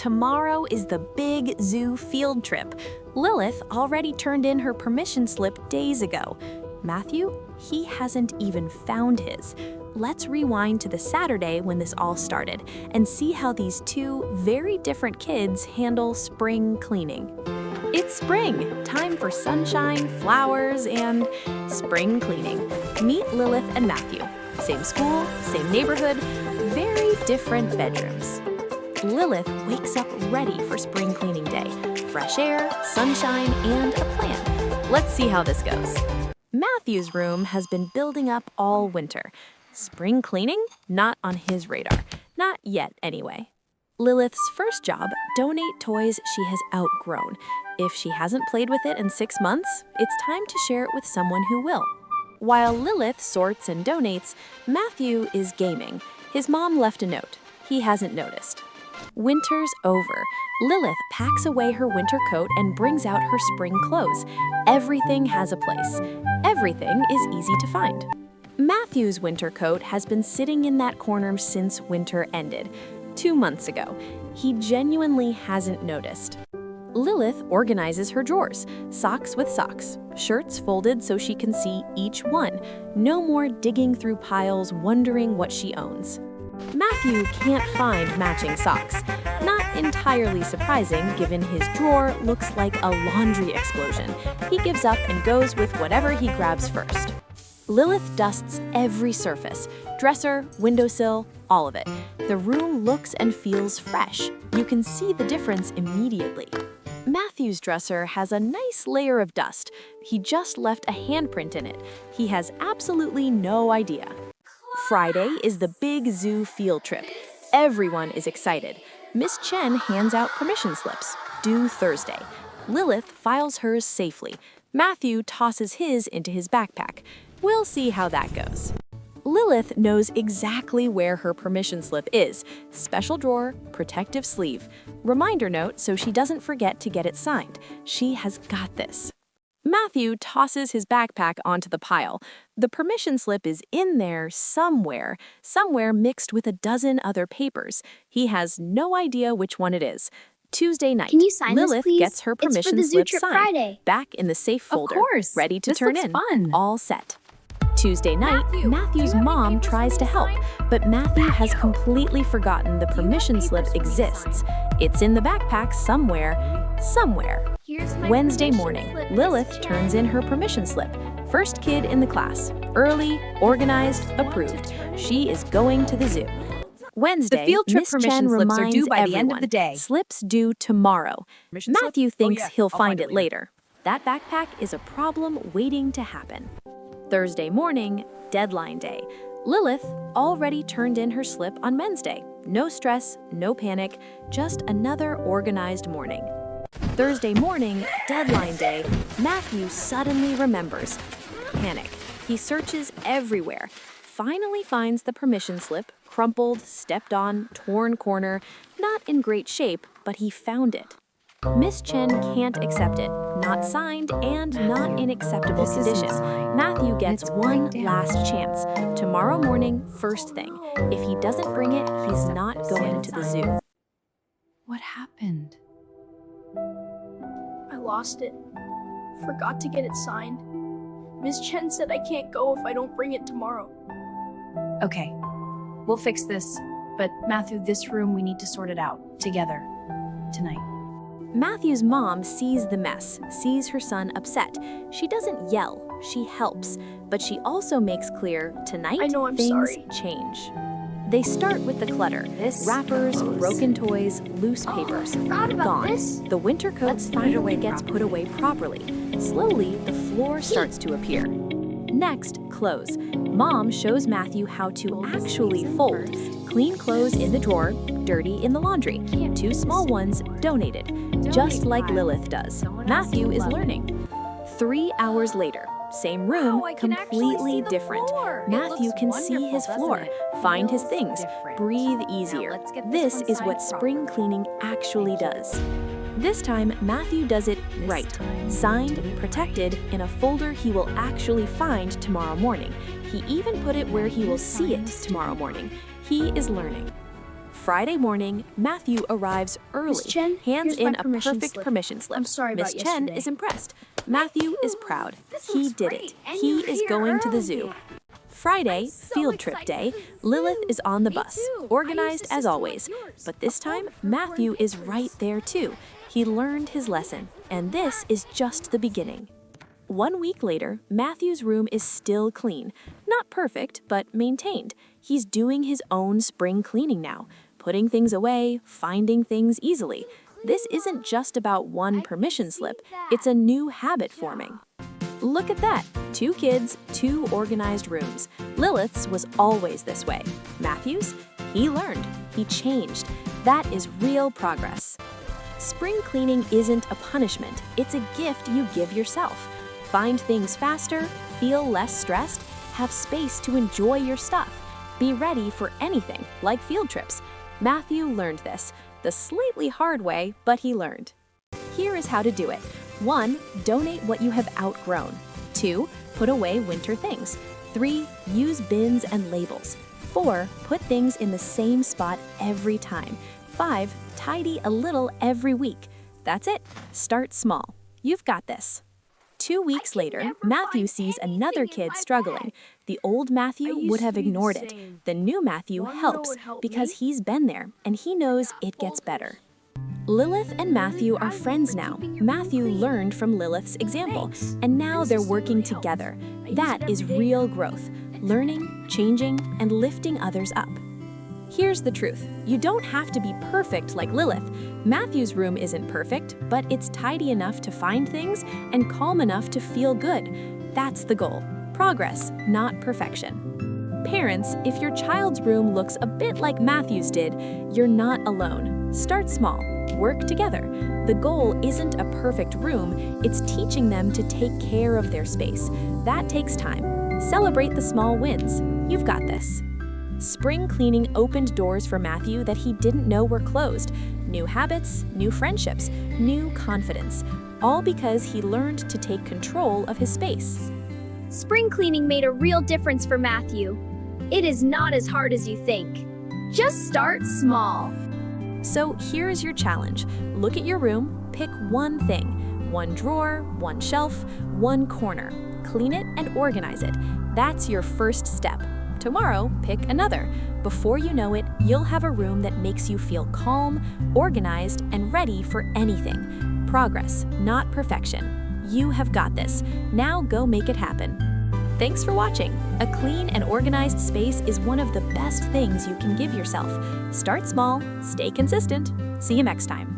Tomorrow is the big zoo field trip. Lilith already turned in her permission slip days ago. Matthew, he hasn't even found his. Let's rewind to the Saturday when this all started and see how these two very different kids handle spring cleaning. It's spring, time for sunshine, flowers, and spring cleaning. Meet Lilith and Matthew. Same school, same neighborhood, very different bedrooms. Lilith wakes up ready for spring cleaning day. Fresh air, sunshine, and a plan. Let's see how this goes. Matthew's room has been building up all winter. Spring cleaning? Not on his radar. Not yet, anyway. Lilith's first job, donate toys she has outgrown. If she hasn't played with it in 6 months, it's time to share it with someone who will. While Lilith sorts and donates, Matthew is gaming. His mom left a note. He hasn't noticed. Winter's over. Lilith packs away her winter coat and brings out her spring clothes. Everything has a place. Everything is easy to find. Matthew's winter coat has been sitting in that corner since winter ended. 2 months ago. He genuinely hasn't noticed. Lilith organizes her drawers, socks with socks, shirts folded so she can see each one. No more digging through piles wondering what she owns. Matthew can't find matching socks. Not entirely surprising given his drawer looks like a laundry explosion. He gives up and goes with whatever he grabs first. Lilith dusts every surface, dresser, windowsill, all of it. The room looks and feels fresh. You can see the difference immediately. Matthew's dresser has a nice layer of dust. He just left a handprint in it. He has absolutely no idea. Friday is the big zoo field trip. Everyone is excited. Miss Chen hands out permission slips, due Thursday. Lilith files hers safely. Matthew tosses his into his backpack. We'll see how that goes. Lilith knows exactly where her permission slip is. Special drawer, protective sleeve. Reminder note so she doesn't forget to get it signed. She has got this. Matthew tosses his backpack onto the pile. The permission slip is in there somewhere mixed with a dozen other papers. He has no idea which one it is. Tuesday night, Can you sign Lilith this, please? gets her It's for permission the zoo slip trip signed. Friday. Back in the safe folder. Of course. Ready to This turn looks in. fun. All set. Tuesday night, Matthew, Matthew's do you have any mom papers tries for to me to help, sign? but Matthew has completely forgotten the permission slip papers for me to exists. It's in the backpack somewhere. Here's my Wednesday permission morning, slip, Miss Lilith Chen. turns in her permission slip. First kid in the class. Early, organized, approved. She is going to the zoo. Wednesday, The field trip Miss permission Chen slips are reminds due by the end of everyone, the day. Slips due tomorrow. Permission slip? Matthew Oh, thinks yeah, he'll I'll find it later. That backpack is a problem waiting to happen. Thursday morning, deadline day. Lilith already turned in her slip on Wednesday. No stress, no panic, just another organized morning. Thursday morning, deadline day, Matthew suddenly remembers. Panic. He searches everywhere. Finally finds the permission slip, crumpled, stepped on, torn corner. Not in great shape, but he found it. Miss Chen can't accept it. Not signed and not in acceptable This isn't condition. signed. Matthew gets It's one breakdown. last chance. Tomorrow morning, first thing. If he doesn't bring it, he's not going to the zoo. What happened? I lost it. Forgot to get it signed. Miss Chen said I can't go if I don't bring it tomorrow. Okay, we'll fix this. But Matthew, this room, we need to sort it out together tonight. Matthew's mom sees the mess, sees her son upset. She doesn't yell, she helps, but she also makes clear tonight I know I'm things sorry. change. They start with the clutter. Wrappers, broken toys, loose papers. forgot about Gone. this. The winter coat Let's put it finally away gets put away properly. Slowly, the floor starts to appear. Next, clothes. Mom shows Matthew how to actually fold. Clean clothes in the drawer, dirty in the laundry. 2 small ones donated. Just like Lilith does. Matthew is learning. 3 hours later, same room, Wow, I can actually completely see the different. floor. It Matthew looks can see wonderful, his doesn't floor, it? find his Feels things, different. breathe Now easier. let's get This one is what signed spring properly. cleaning actually Thank you. does. This time, Matthew does it This right. time, Signed, right. protected, in a folder he will actually find tomorrow morning. He even put it where he will see it tomorrow morning. He is learning. Friday morning, Matthew arrives early, Miss Chen, hands here's my in a permission perfect slip. permission slip. I'm sorry Miss about Chen yesterday. is impressed. Matthew is proud. He looks did great, it. and He you're is here going to the early. zoo. Friday, I'm so field trip excited day. for the Lilith zoo. is on the Me bus, too. I organized used a as system always. like yours. But this A folder time, for Matthew important is papers. right there too. He learned his lesson, and this is just the beginning. 1 week later, Matthew's room is still clean. Not perfect, but maintained. He's doing his own spring cleaning now, putting things away, finding things easily. This isn't just about one permission slip, it's a new habit forming. Look at that, 2 kids, 2 organized rooms. Lilith's was always this way. Matthew's? He learned, he changed. That is real progress. Spring cleaning isn't a punishment, it's a gift you give yourself. Find things faster, feel less stressed, have space to enjoy your stuff. Be ready for anything, like field trips. Matthew learned this, the slightly hard way, but he learned. Here is how to do it. 1. Donate what you have outgrown. 2. Put away winter things. 3. Use bins and labels. 4. Put things in the same spot every time. 5. Tidy a little every week. That's it. Start small. You've got this. 2 weeks later, Matthew sees another kid struggling. The old Matthew would have ignored it. The new Matthew helps because he's been there and he knows it gets better. Lilith and Matthew are friends now. Matthew learned from Lilith's example, and now they're working together. That is real growth, learning, changing, and lifting others up. Here's the truth. You don't have to be perfect like Lilith. Matthew's room isn't perfect, but it's tidy enough to find things and calm enough to feel good. That's the goal. Progress, not perfection. Parents, if your child's room looks a bit like Matthew's did, you're not alone. Start small. Work together. The goal isn't a perfect room, it's teaching them to take care of their space. That takes time. Celebrate the small wins. You've got this. Spring cleaning opened doors for Matthew that he didn't know were closed. New habits, new friendships, new confidence. All because he learned to take control of his space. Spring cleaning made a real difference for Matthew. It is not as hard as you think. Just start small. So here's your challenge. Look at your room, pick one thing. One drawer, one shelf, one corner. Clean it and organize it. That's your first step. Tomorrow, pick another. Before you know it, you'll have a room that makes you feel calm, organized, and ready for anything. Progress, not perfection. You have got this. Now go make it happen. Thanks for watching. A clean and organized space is one of the best things you can give yourself. Start small, stay consistent. See you next time.